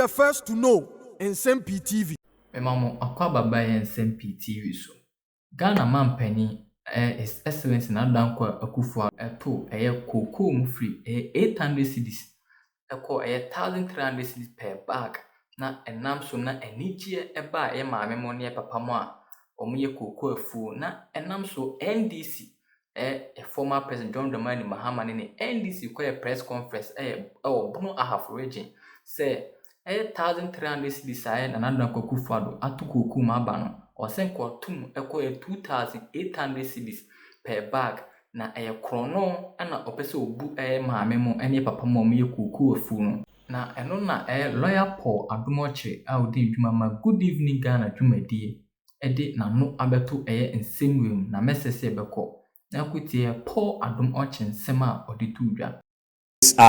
the first to know Nsem-Pii TV. Memo akwaba by Nsem-Pii TV so. Ghana man penny His Excellency Nadankwa Akufo to cocoa mu free 800 cedis. Eko 1,300 cedis per bag. Na enam so na enigie eba maame mo ne papa mo a omuye cocoa afu na enam so NDC former president John Dramani Mahama ne NDC kwa press conference Bono Ahaf region say 1,300 cedis na Nadankwa Akufo atu cocoa ma ba no osenko tum eko 2,800 cedis per bag na krono ana opese obu maame mo ene papa mo omuye cocoa afu no na eno na lawyer Paul Adom Otchere audi dwuma good evening Ghana dwumadie ede na no abeto nsem na mesese beko na kutie Paul Adom Otchere nsem a oditu dwa.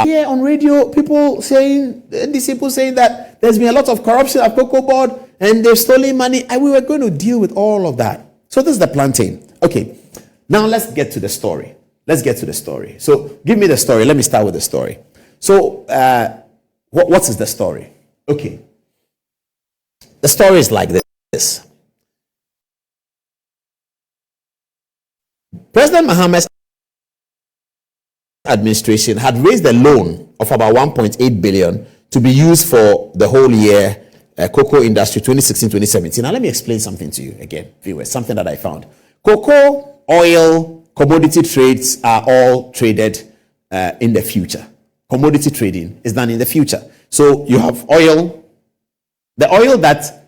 Here on radio, people saying, NDC people saying that there's been a lot of corruption at Cocoa Board and they've stolen money, and we were going to deal with all of that. So this is the plantain. Okay, now let's get to the story. So give me the story. Let me start with the story. So what is the story? Okay. The story is like this. President Mahama's administration had raised a loan of about 1.8 billion to be used for the whole year cocoa industry 2016-2017. Now let me explain something to you again, viewers, something that I found. Cocoa, oil, commodity trades are all traded in the future. Commodity trading is done in the future. So you have oil, the oil that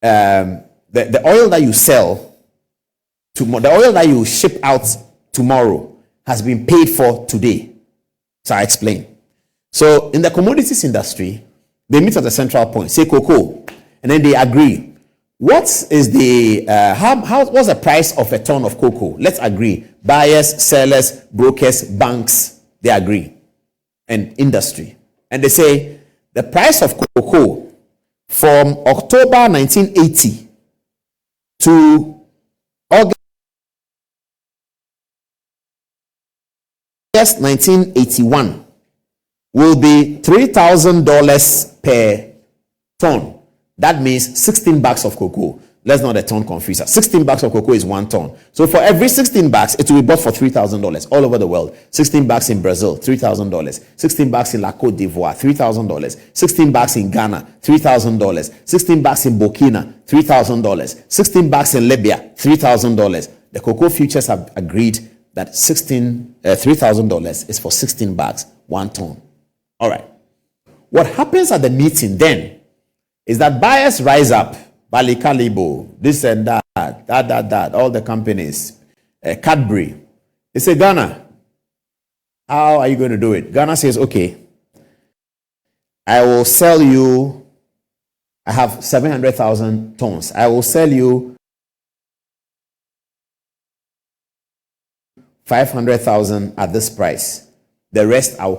the oil that you sell, the oil that you ship out tomorrow has been paid for today. So I explain. So in the commodities industry, they meet at a central point, say cocoa, and then they agree. What is the what's the price of a ton of cocoa? Let's agree. Buyers, sellers, brokers, banks, they agree. And industry. And they say the price of cocoa from October 1980 to August 1981 will be $3,000 per ton. That means 16 bags of cocoa. Let's not a ton confuse us. 16 bags of cocoa is 1 ton. So for every 16 bags, it will be bought for $3,000 all over the world. 16 bags in Brazil, $3,000. 16 bags in La Côte d'Ivoire, $3,000. 16 bags in Ghana, $3,000. 16 bags in Burkina, $3,000. 16 bags in Libya, $3,000. The cocoa futures have agreed that $3,000 is for 16 bags, 1 ton. All right. What happens at the meeting then is that buyers rise up. Balikalibo, this and that, all the companies, Cadbury. They say, Ghana, how are you going to do it? Ghana says, okay, I will sell you, I have 700,000 tons. I will sell you 500,000 at this price. The rest I'll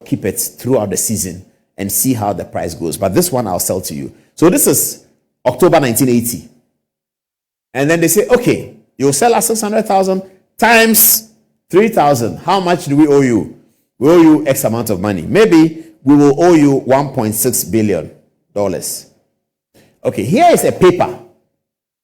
keep it throughout the season and see how the price goes. But this one I'll sell to you. So this is October 1980. And then they say, okay, you'll sell us 600,000 times 3,000. How much do we owe you? We owe you X amount of money. Maybe we will owe you $1.6 billion. Okay, here is a paper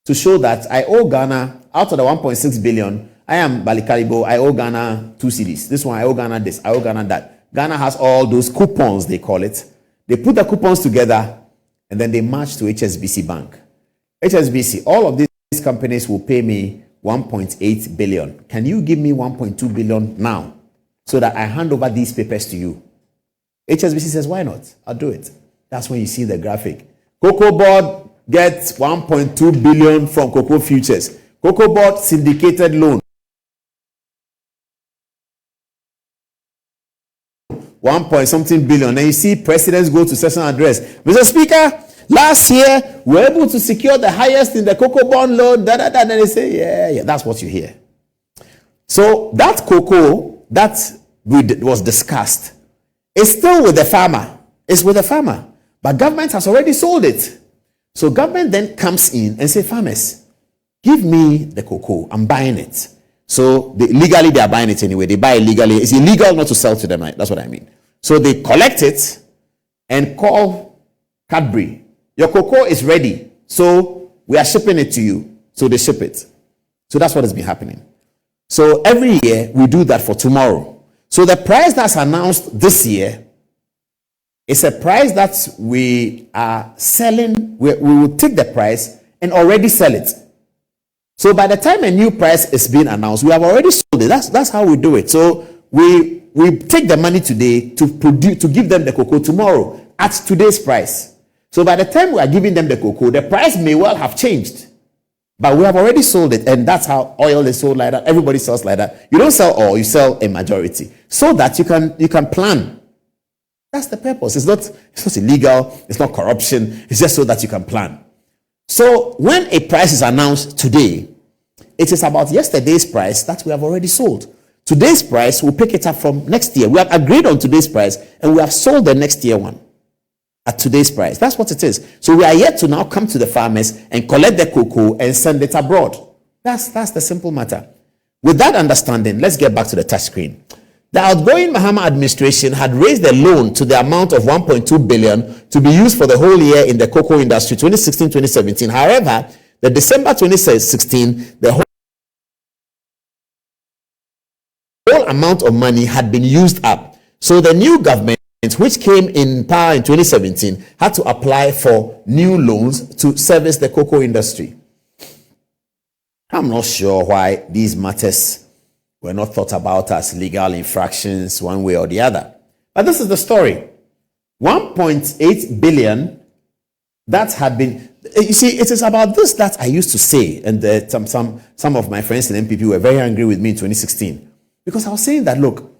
to show that I owe Ghana, out of the 1.6 billion, I am Balikalibo, I owe Ghana 2 cedis. This one, I owe Ghana this, I owe Ghana that. Ghana has all those coupons, they call it. They put the coupons together and then they march to HSBC Bank. HSBC, all of these companies will pay me 1.8 billion. Can you give me 1.2 billion now so that I hand over these papers to you? HSBC says, why not? I'll do it. That's when you see the graphic. Cocoa Board gets 1.2 billion from Cocoa Futures. Cocoa Board syndicated loan. 1.something billion. And you see presidents go to session address. Mr. Speaker, last year we were able to secure the highest in the cocoa bond loan. And they say, yeah, that's what you hear. So that cocoa that was discussed is still with the farmer. It's with the farmer. But government has already sold it. So government then comes in and say, farmers, give me the cocoa. I'm buying it. So legally they are buying it anyway. They buy it legally. It's illegal not to sell to them. That's what I mean. So they collect it and call Cadbury. Your cocoa is ready, so we are shipping it to you. So they ship it. So that's what has been happening. So every year we do that for tomorrow. So the price that's announced this year is a price that we are selling. We will take the price and already sell it. So by the time a new price is being announced, we have already sold it. That's how we do it. So we take the money today to give them the cocoa tomorrow at today's price. So by the time we are giving them the cocoa, the price may well have changed. But we have already sold it, and that's how oil is sold like that. Everybody sells like that. You don't sell all, you sell a majority. So that you can plan. That's the purpose. It's not illegal, it's not corruption, it's just so that you can plan. So when a price is announced today, it is about yesterday's price that we have already sold. Today's price, we'll pick it up from next year. We have agreed on today's price, and we have sold the next year one at today's price. That's what it is. So we are yet to now come to the farmers and collect the cocoa and send it abroad. That's the simple matter. With that understanding, let's get back to the touch screen. The outgoing Mahama administration had raised the loan to the amount of 1.2 billion to be used for the whole year in the cocoa industry 2016-2017. However, the December 2016, the whole amount of money had been used up. So the new government, which came in power in 2017, had to apply for new loans to service the cocoa industry. I'm not sure why these matters were not thought about as legal infractions one way or the other. But this is the story. 1.8 billion that had been, you see, it is about this that I used to say, and some of my friends in NPP were very angry with me in 2016, because I was saying that, look,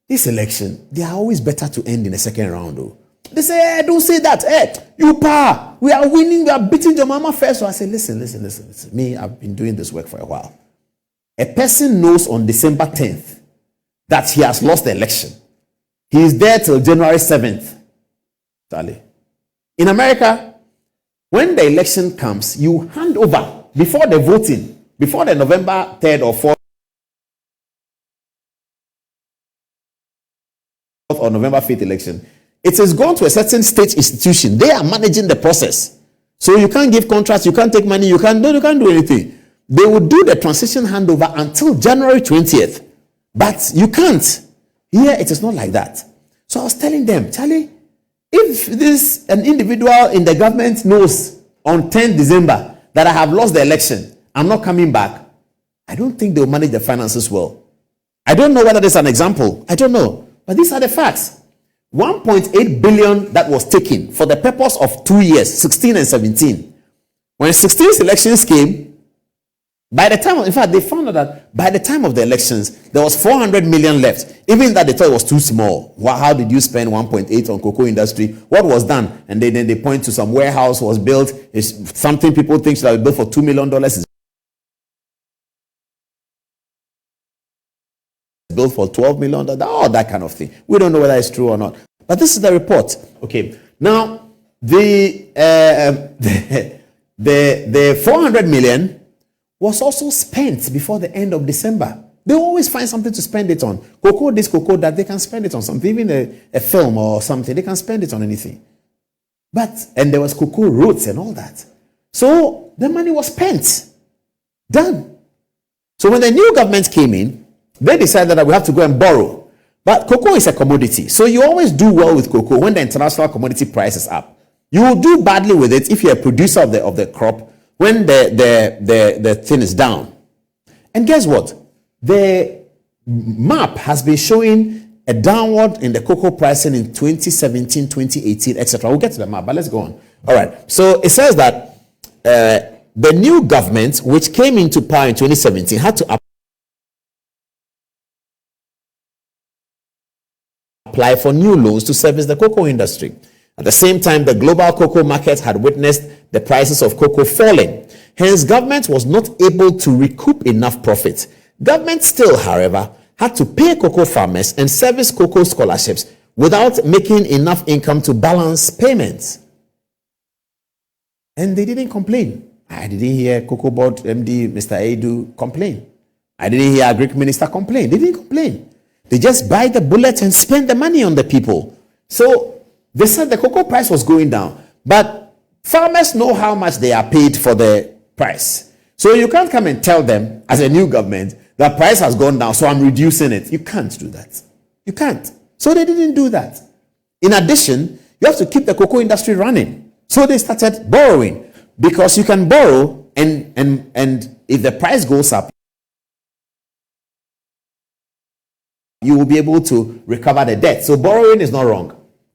this election, they are always better to end in the second round, though. They say, hey, don't say that. Hey, you power, we are winning, we are beating your mama first. So I say, listen. Me, I've been doing this work for a while. A person knows on December 10th that he has lost the election. He is there till January 7th. Charlie. In America, when the election comes, you hand over before the voting, before the November 3rd or 4th or November 5th election, it is gone to a certain state institution. They are managing the process. So you can't give contracts, you can't take money, you can't do anything. They will do the transition handover until January 20th. But you can't. Here, it is not like that. So I was telling them, Charlie, if an individual in the government knows on 10 December that I have lost the election, I'm not coming back, I don't think they'll manage the finances well. I don't know whether there's an example. I don't know. But these are the facts. 1.8 billion that was taken for the purpose of 2 years, 16 and 17. When 16 elections came, by the time, in fact, they found out that by the time of the elections, there was 400 million left. Even that they thought it was too small. How did you spend 1.8 on cocoa industry? What was done? And then they point to some warehouse was built. It's something people think should have been built for $2 million. It's built for $12 million. All that kind of thing. We don't know whether it's true or not. But this is the report. Okay. Now, the 400 million was also spent before the end of December. They always find something to spend it on. Cocoa this, cocoa that, they can spend it on something. Even a film or something, they can spend it on anything. And there was cocoa roads and all that. So the money was spent. Done. So when the new government came in, they decided that we have to go and borrow. But cocoa is a commodity. So you always do well with cocoa when the international commodity price is up. You will do badly with it if you're a producer of the crop when the thing is down. And guess what? The map has been showing a downward in the cocoa pricing in 2017, 2018, etc. We'll get to the map, but let's go on. All right. So it says that the new government, which came into power in 2017, had to apply for new loans to service the cocoa industry. At the same time, the global cocoa market had witnessed the prices of cocoa falling. Hence, government was not able to recoup enough profit. Government still, however, had to pay cocoa farmers and service cocoa scholarships without making enough income to balance payments. And they didn't complain. I didn't hear Cocoa Board MD, Mr. Edu, complain. I didn't hear Agric Minister complain. They didn't complain. They just buy the bullet and spend the money on the people. So They said the cocoa price was going down, but farmers know how much they are paid for the price. So you can't come and tell them as a new government the price has gone down, so I'm reducing it. You can't do that. You can't. So they didn't do that. In addition, you have to keep the cocoa industry running. So they started borrowing, because you can borrow and if the price goes up, you will be able to recover the debt. So borrowing is not wrong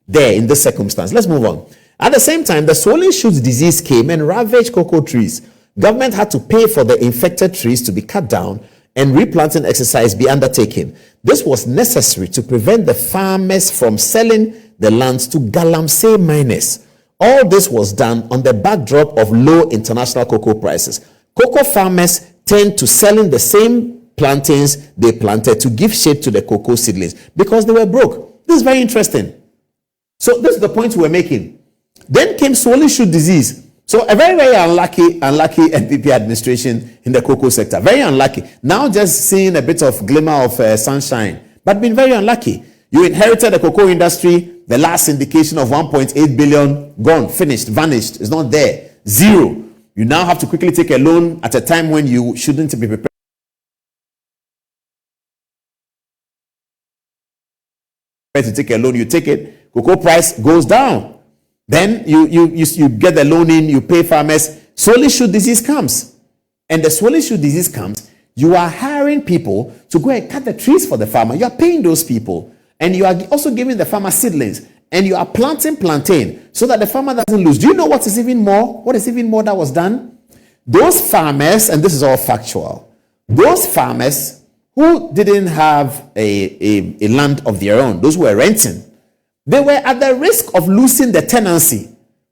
there in this circumstance. Let's move on. At the same time, the swollen shoots disease came and ravaged cocoa trees. Government had to pay for the infected trees to be cut down and replanting exercise be undertaken. This was necessary to prevent the farmers from selling the lands to galamsey miners. All this was done on the backdrop of low international cocoa prices. Cocoa farmers tend to selling the same plantains they planted to give shape to the cocoa seedlings because they were broke. This is very interesting. So this is the point we're making. Then came swollen shoot disease. So a very, very unlucky NPP administration in the cocoa sector. Very unlucky. Now just seeing a bit of glimmer of sunshine, but been very unlucky. You inherited the cocoa industry, the last indication of 1.8 billion, gone, finished, vanished, it's not there, zero. You now have to quickly take a loan at a time when you shouldn't be prepared to take a loan. You take it, cocoa price goes down. Then you get the loan in, you pay farmers. Swollen shoot disease comes. And the swollen shoot disease comes, you are hiring people to go and cut the trees for the farmer. You are paying those people. And you are also giving the farmer seedlings. And you are planting plantain so that the farmer doesn't lose. Do you know what is even more? What is even more that was done? Those farmers, and this is all factual, those farmers who didn't have a land of their own, those who were renting, they were at the risk of losing the tenancy.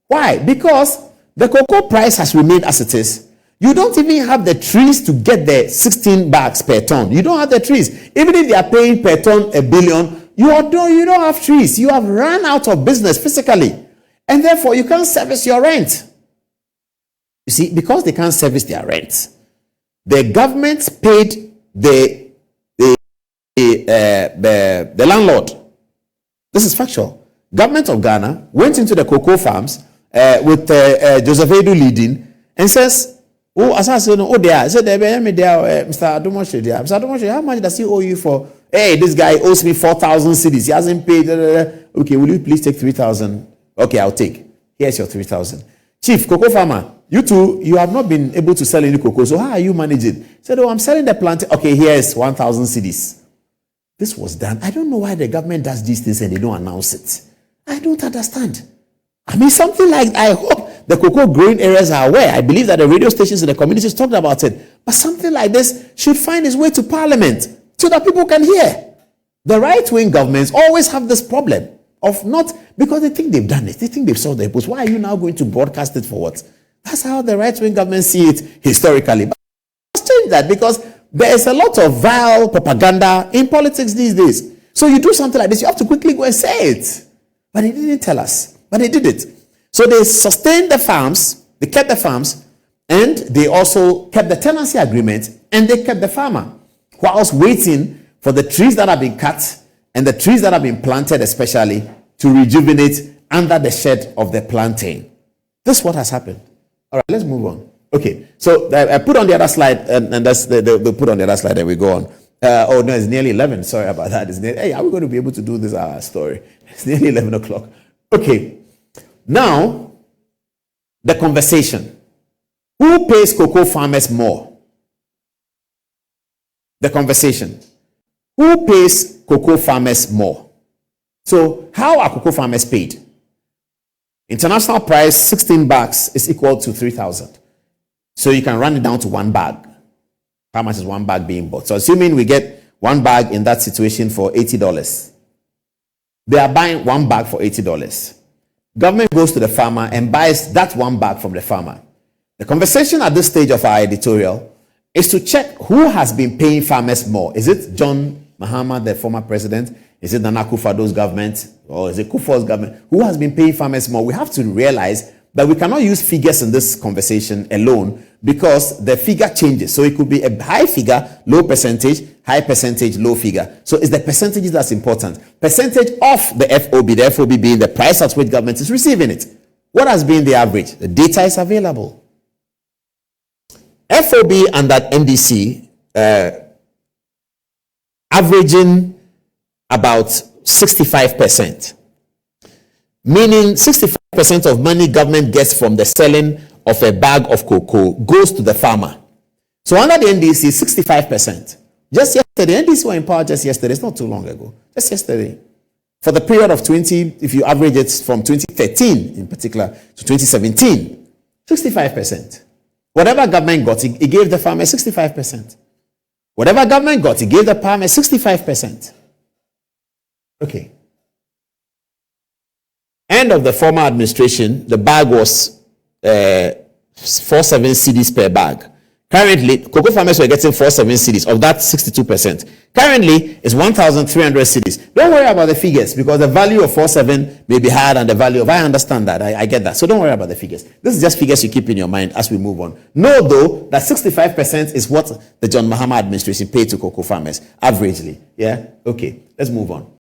Why? Because the cocoa price has remained as it is. You don't even have the trees to get the 16 bags per ton. You don't have the trees. Even if they are paying per ton $1 billion, you don't have trees. You have run out of business physically. And therefore, you can't service your rent. You see, because they can't service their rent, the government paid the landlord. This is factual. Government of Ghana went into the cocoa farms with Joseph Edu leading and says, "Oh, as I said, oh, there. I said, Mr. Adom, how much does he owe you for? Hey, this guy owes me 4,000 cedis. He hasn't paid. Okay, will you please take 3,000? Okay, I'll take. Here's your 3,000. Chief, cocoa farmer, you two, you have not been able to sell any cocoa. So how are you managing? He said, oh, I'm selling the plant. Okay, here's 1,000 cedis. This was done. I don't know why the government does these things and they don't announce it. I don't understand. I mean, something like, I hope the cocoa growing areas are aware. I believe that the radio stations in the communities talked about it. But something like this should find its way to parliament so that people can hear. The right-wing governments always have this problem of not, because they think they've done it. They think they've solved their post. Why are you now going to broadcast it for what? That's how the right-wing governments see it historically. But let's change that, because there is a lot of vile propaganda in politics these days. So you do something like this, you have to quickly go and say it. But he didn't tell us. But they did it. So they sustained the farms, they kept the farms, and they also kept the tenancy agreement, and they kept the farmer, whilst waiting for the trees that have been cut and the trees that have been planted especially to rejuvenate under the shed of the plantain. This is what has happened. All right, let's move on. Okay, so I put on the other slide, and that's the put on the other slide, and we go on. Oh no, it's nearly 11. Sorry about that. Hey, are we going to be able to do this story? It's nearly 11 o'clock. Okay, now the conversation. Who pays cocoa farmers more? The conversation. Who pays cocoa farmers more? So how are cocoa farmers paid? International price 16 bags is equal to 3,000. So you can run it down to one bag. How much is one bag being bought? So assuming we get one bag in that situation for $80. They are buying one bag for $80. Government goes to the farmer and buys that one bag from the farmer. The conversation at this stage of our editorial is to check who has been paying farmers more. Is it John Mahama, the former president? Is it Nana Akufo-Addo's government? Or is it Kufuor's government? Who has been paying farmers more? We have to realize But we cannot use figures in this conversation alone because the figure changes. So it could be a high figure, low percentage, high percentage, low figure. So it's the percentages that's important. Percentage of the FOB being the price at which government is receiving it. What has been the average? The data is available. FOB and that NDC averaging about 65%. Meaning 65% of money government gets from the selling of a bag of cocoa goes to the farmer. So under the NDC, 65%. Just yesterday, NDC were in power just yesterday. It's not too long ago. Just yesterday. For the period of if you average it from 2013 in particular to 2017, 65%. Whatever government got, it gave the farmer 65%. Whatever government got, it gave the farmer 65%. Okay. End of the former administration, the bag was 47 cedis per bag. Currently, cocoa farmers were getting 47 cedis of that 62%. Currently, it's 1,300 cedis. Don't worry about the figures because the value of 47 may be higher than the value of. I understand that. I get that. So don't worry about the figures. This is just figures you keep in your mind as we move on. Know though that 65% is what the John Mahama administration paid to cocoa farmers averagely. Yeah. Okay. Let's move on.